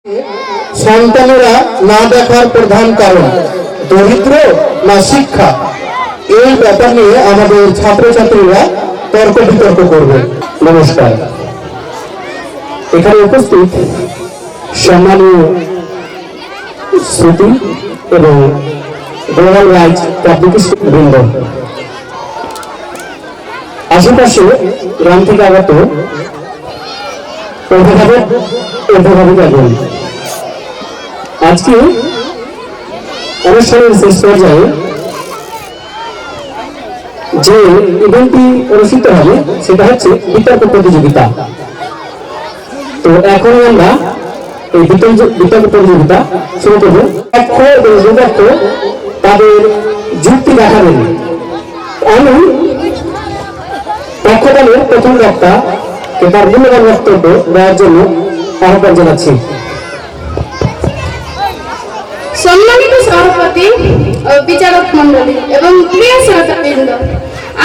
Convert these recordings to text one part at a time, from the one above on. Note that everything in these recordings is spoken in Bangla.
সন্তানেরা না দেখার প্রধান কারণ দরিদ্র না শিক্ষা, এই ব্যাপার নিয়ে আমাদের ছাত্রছাত্রীরা তর্ক বিতর্ক করবে। নমস্কার। এখানে উপস্থিত সম্মানীয় শ্রুতি এবং গ্লোবাল রাইজ পাবলিক বৃন্দ, আশেপাশে গ্রাম থেকে আগত অভিভাবক অভিভাবিকাগণ, আজকে অনুষ্ঠানের শেষ পর্যায়ে যে ইভেন্টটি অনুষ্ঠিত হবে সেটা হচ্ছে বিতর্ক প্রতিযোগিতা। তো এখন আমরা এই বিতর্ক প্রতিযোগিতা শুরু করবো। পক্ষ এবং বিপক্ষ তাদের যুক্তি দেখাবেন। আমি পক্ষদলের প্রথম বক্তা তার মূল্যবান বক্তব্য দেওয়ার জন্য আহ্বান জানাচ্ছি। সম্মানিত সভাপতি ও বিচারক মন্ডলী এবং প্রিয় শ্রোতাবৃন্দ,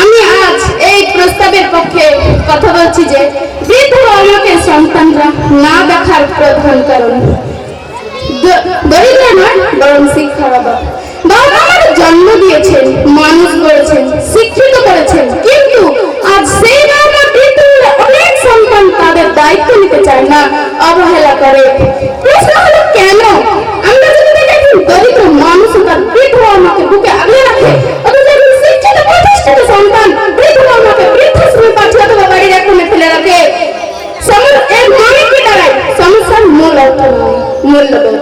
আমি আজ এই প্রস্তাবের পক্ষে কথা বলছি যে বৃদ্ধ আমাকে সন্তানরা না দেখার প্রধান কারণ দরিদ্র নয় বরং শিক্ষার অভাব। বাবা আমার জন্ম দিয়েছেন, মানুষ করেছেন, শিক্ষিত করেছেন, কিন্তু আজ সেই বাবা বৃদ্ধ অনেক সন্তান তাদের দায়িত্ব নিতে চায় না, অবহেলা করে। প্রশ্ন হলো কেন? আমরা যদি দেখি দরিদ্র মানুষ তার বৃদ্ধ আমাকে বুকে আগলে রাখে, অথচ শিক্ষিত প্রতিষ্ঠিত সন্তান বৃদ্ধ আমাকে বৃদ্ধাশ্রমে পাঠিয়ে অথবা বাড়ির এক কোণে ফেলে রাখে। এর মানে কি দাঁড়ায়? সমস্যার মূল অর্থ নয়, মূল্যবোধ।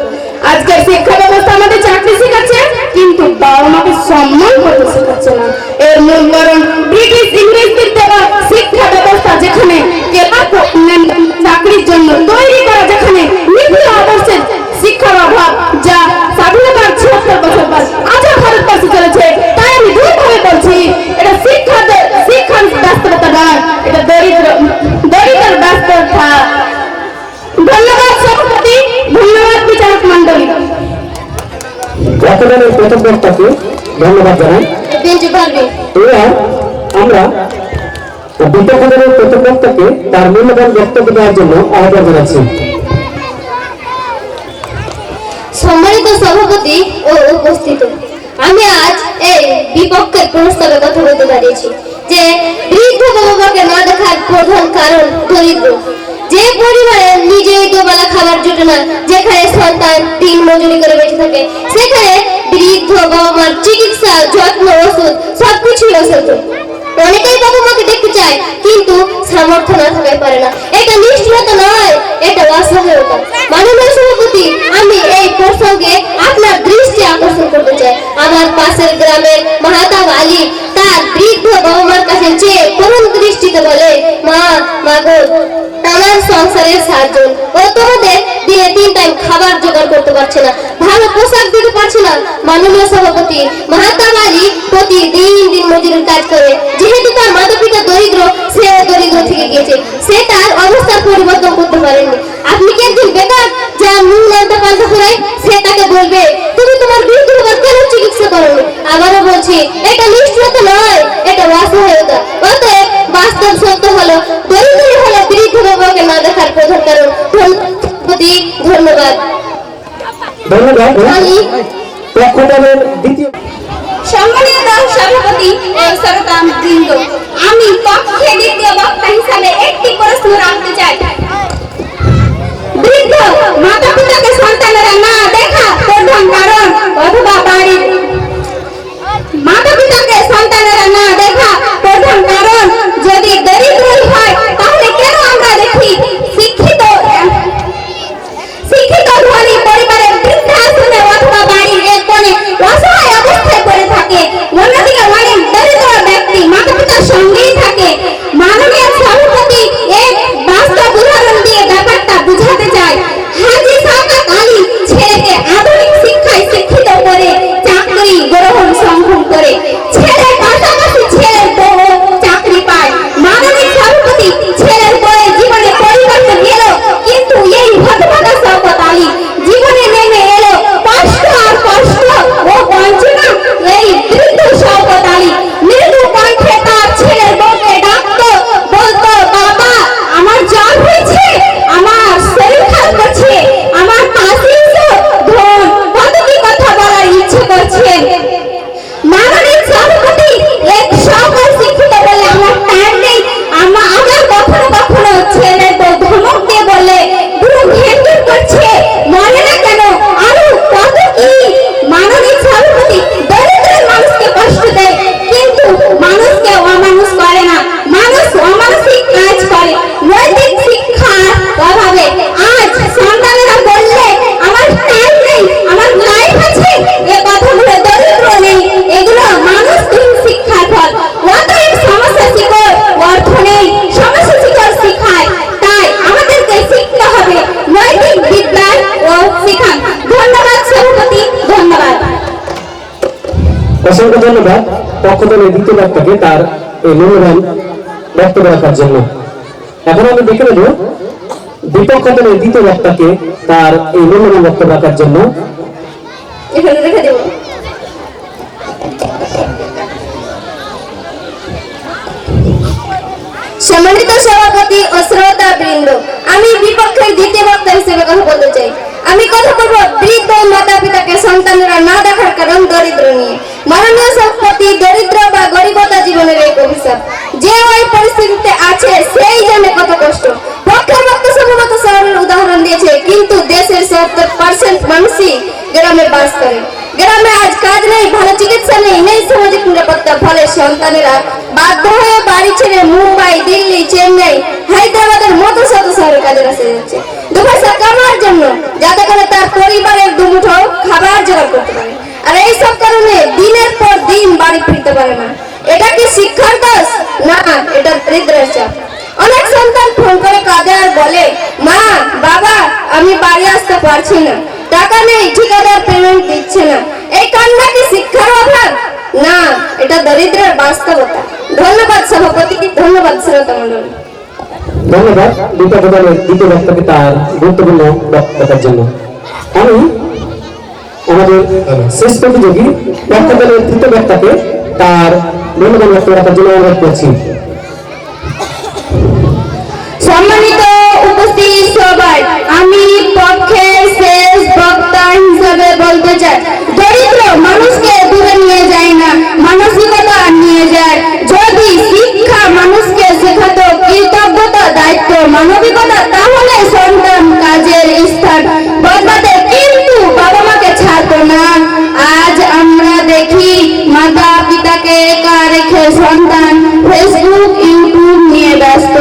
আজকের শিক্ষা ব্যবস্থা আমাদের চাকরি শেখাচ্ছে, কিন্তু বাবা মাকে সম্মান করতে শেখাচ্ছে না। এর মূল কারণ ব্রিটিশ ইংরেজদের দেওয়া শিক্ষা ব্যবস্থা, যেখানে চাকরির জন্য তৈরি করা, যেখানে নীতি আদর্শের শিক্ষার অভাব, যা স্বাধীনতার ৭৬ বছর পর আজও ভারতবর্ষে চলেছে। তাই আমি দৃঢ়ভাবে বলছি, এটা শিক্ষার ব্যস্ততা নয়, এটা দরিদ্র ব্যস্ততা। ধন্যবাদ সভাপতি, ধন্যবাদ বিচারক মন্ডলী। পক্ষদলের প্রথম বক্তাকে ধন্যবাদ জানাই। এবার আমরা বিপক্ষ দলের প্রথম বক্তাকে তার মূল্যবান বক্তব্য দেওয়ার জন্য আহ্বান জানাচ্ছি। সম্মানিত সভাপতি ও উপস্থিত, আমি আজ এই বিপক্ষের প্রস্তাবে কথা বলতে দাঁড়িয়েছি যে বৃদ্ধ বাবা-মাকে না দেখার প্রধান কারণ দরিদ্র। যে পরিবারে নিজেই দুবেলা খাবার জুটে না, যেখানে সন্তান দিন মজুরি করে বেঁচে থাকে, সেখানে বৃদ্ধ বাবা-মার চিকিৎসা, যত্ন, ওষুধ সবকিছুই অসাধ্য। অনেকেই বাবা মাকে দেখতে চায়, কিন্তু সামর্থ্য না থাকায় পারে না। এটা নিষ্ঠুরতা নয়, এটা অসহায়তা। মাননীয় সভাপতি, আমি এই প্রসঙ্গে আপনার দৃষ্টি আকর্ষণ করতে চাই। আমার পাশের গ্রামের মাহাতাব আলী তার বৃদ্ধ বাবা মার কাছে চেয়ে করুণ দৃষ্টিতে বলে, মা গো, আমার সংসারের 7 জন, ও তোমাদের দিনে 3 টাইম খাবার জোগাড় করতে পারছে না, ভালো পোশাক দিতে পারছে না। মাননীয় সভাপতি, মাহাতাব আলী প্রতিদিন দিন মজুরির কাজ করে। যেহেতু তার মাতা পিতা দরিদ্র, সে দরিদ্র থেকে গিয়েছে, সে তার অবস্থার পরিবর্তন করতে পারেনি। আপনি কি একজন বেকার যার মুখ লালটা পাল্টা করে সে তাকে বলবে তুমি তোমার বৃদ্ধ বাবার কেন চিকিৎসা করো? আবারও বলছি, এটা নিষ্ঠুরতা নয়, এটা অসহায়তা। অতএব বাস্তব সত্য হলো দরিদ্র হলো বৃদ্ধ বাবাকে না দেখার প্রধান কারণ। ধন্যবাদ। ধন্যবাদ। পক্ষদলের দ্বিতীয় সম্মানিত সভাপতি ও শ্রোতাবৃন্দ, আমি পক্ষে দ্বিতীয় বক্তা হিসাবে একটি প্রশ্ন রাখতে চাই। বৃদ্ধ মাতা পিতাকে সন্তানেরা না দেখা প্রধান কারণ, অথবা বাড়ির মাতা পিতাকে সন্তানেরা না দেখা প্রধান কারণ যদি দরিদ্রই হয়, তাহলে কেন আমরা দেখি শিক্ষিত ধনী পরিবারের বৃদ্ধাশ্রমে অথবা বাড়ির এক কোণে অসহায় অবস্থায় পড়ে থাকে, অন্যদিকে অনেক দরিদ্র ব্যক্তি মাতা পিতার সঙ্গেই থাকে। মাননীয় অসংখ্য ধন্যবাদ পক্ষদলের দ্বিতীয় বক্তাকে তার এই মূল্যবান বক্তব্য রাখার জন্য। এখন আমি দেখে নেব বিপক্ষ দলের দ্বিতীয় বক্তাকে তার এই মূল্যবান বক্তব্য রাখার জন্য। এখানে রেখে দেব। সম্মানিত সভাপতি ও শ্রোতা বৃন্দ, আমি বিপক্ষের দ্বিতীয় বক্তা হিসেবে কথা বলতে চাই। আমি কথা বলবো বৃদ্ধ মাতা পিতাকে সন্তানেরা না দেখার কারণ দরিদ্র নিয়ে। মাননীয় সভাপতি, দরিদ্র বা গরিবতা জীবনের এক অভিশাপ। যে ওই পরিস্থিতিতে আছে সেই জানে কত কষ্ট। পক্ষের বক্তা সম্ভবত শহরের উদাহরণ দিয়েছে, কিন্তু দেশের 70% মানুষই গ্রামে বাস করে। গ্রামে আজ কাজ নেই, ভালো চিকিৎসা নেই, নেই সামাজিক নিরাপত্তা। ফলে সন্তানেরা বাধ্য হয়ে বাড়ি ছেড়ে মুম্বাই, দিল্লি, চেন্নাই, হায়দ্রাবাদের মতো শত শহরে কাজে আসে যাচ্ছে দু পয়সা কামার জন্য, যাতে করে তার পরিবারের দুমুঠো খাবার জোগাড় করতে পারে। আর এইসব কারণে দিনের পর দিন বাড়ি ফিরতে পারে না। এটা কি শিক্ষার দোষ? না, এটা দরিদ্রের চাপ। অনেক সন্তান ফোন করে কাঁদে আর বলে, মা বাবা আমি বাড়ি আসতে পারছি না, টাকা নেই, ঠিকাদার পেমেন্ট দিচ্ছে না। এই কান্না কি শিক্ষার অভাব? না, এটা দরিদ্রের বাস্তবতা। ধন্যবাদ সভাপতি, ধন্যবাদ শ্রোতা মণ্ডলী। ধন্যবাদ বিপক্ষ দলের দ্বিতীয় বক্তাকে তার গুরুত্বপূর্ণ বক্তব্য রাখার জন্য। আমি আমাদের শেষ প্রতিযোগী পক্ষ দলের তৃতীয় বক্তাকে তার মূল্যবান বক্তব্য রাখার জন্য অনুরোধ করছি। সম্মানিত উপস্থিত সবাই, আমি পক্ষের শেষ বক্তা হিসেবে বলতে চাই, দরিদ্র মানুষকে দূরে নিয়ে যায় না, মানসিকতা নিয়ে যায়। যদি শিক্ষা মানুষকে শেখাতো কৃতজ্ঞতা, দায়িত্ব, মানবিকতা, তাহলে সন্তান কাজের স্থান বদলাতে কিন্তু বাবা মাকে ছাড়তো না। আজ আমরা দেখি মাতা পিতাকে একা রেখে সন্তান ফেসবুক, ইউটিউব নিয়ে ব্যস্ত।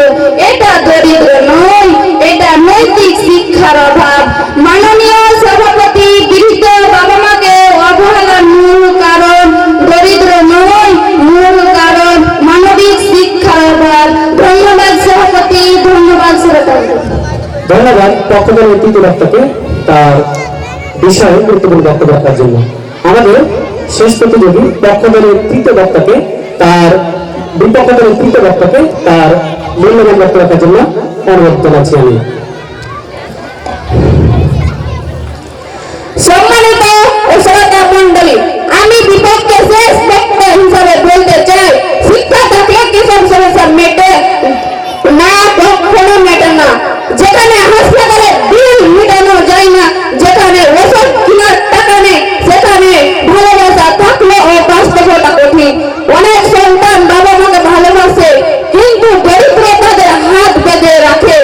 এটা দরিদ্র নয়, এটা নৈতিক শিক্ষার অভাব। মাননীয় সভাপতি, বৃদ্ধ বাবা মাকে অবহেলার মূল কারণ দরিদ্র নয়, মূল কারণ মানবিক শিক্ষার অভাব। ধন্যবাদ সভাপতি, ধন্যবাদ শ্রোতা। ধন্যবাদ পক্ষ দলের তৃতীয় বক্তাকে তার বিষয়ে গুরুত্বপূর্ণ বক্তব্য রাখার জন্য। আমাদের শেষ প্রতিযোগী পক্ষ দলের তৃতীয় বক্তাকে তার বিপক্ষ দলের তৃতীয় বক্তাকে তার মূল্যবান বক্তব্য রাখার জন্য অনুরোধ জানাচ্ছি আমি। সম্মানিত শ্রোতা মণ্ডলী, আমি বিপক্ষে শেষ বক্তা হিসাবে বলতে চাই, শিক্ষা থাকলে কি সব সমস্যা মেটে না? কখনো মেটে না। যেখানে হাসপাতালে বিল মেটানো যায় না, যেখানে ওষুধ কেনার টাকা নেই, সেখানে ভালোবাসা থাকলেও বাস্তবতা কঠিন। অনেক সন্তান বাবা মাকে ভালোবাসে, কিন্তু দরিদ্র তাদের হাত বেঁধে রাখে।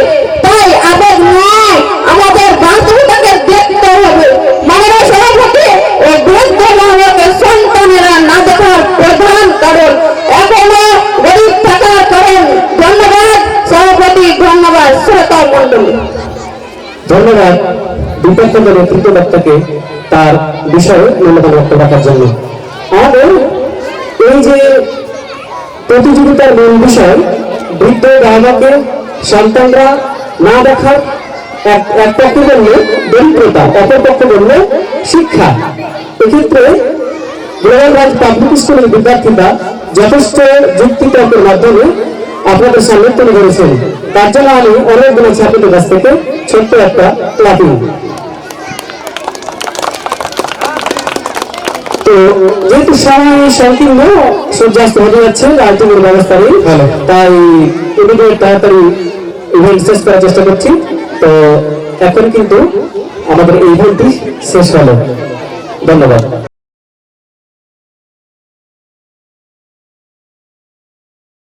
তাই আবেগ নয়, আমাদের বাস্তবতাকে দেখতে হবে। মাননীয় সভাপতি, ও বৃদ্ধ মহিলাকে সন্তানেরা না দেখার প্রধান কারণ এখনো গরিব থাকার কারণ। ধন্যবাদ সভাপতি, ধন্যবাদ শ্রোতা মণ্ডলী। ধন্যবাদ বিপক্ষ দলের তৃতীয় বক্তাকে তার বিষয়ে মূল্যবান বক্তব্য রাখার জন্য। আমাদের এই যে প্রতিযোগিতার মূল বিষয় বৃদ্ধ বাবা মাকে সন্তানরা না দেখার, এক পক্ষ বললে দরিদ্রতা, অপর পক্ষ বললে শিক্ষা। এক্ষেত্রে গ্লোবাল পাবলিক স্কুলের বিদ্যার্থীরা যথেষ্ট যুক্তি তর্কের মাধ্যমে আপনাদের সামনে তুলে ধরেছেন। তার জন্য আমি অনেকগুলো ছাত্রদের কাছ থেকে ছোট্ট একটা ক্লাপিং। তো যেহেতু সময় সংকীর্ণ, সূর্যাস্ত হয়ে যাচ্ছে, রাজনীতির ব্যবস্থা নেই, তাই ইমিডিয়েট তাড়াতাড়ি ইভেন্ট শেষ করার চেষ্টা করছি। তো এখন কিন্তু আমাদের এই ইভেন্টটি শেষ হলো। ধন্যবাদ।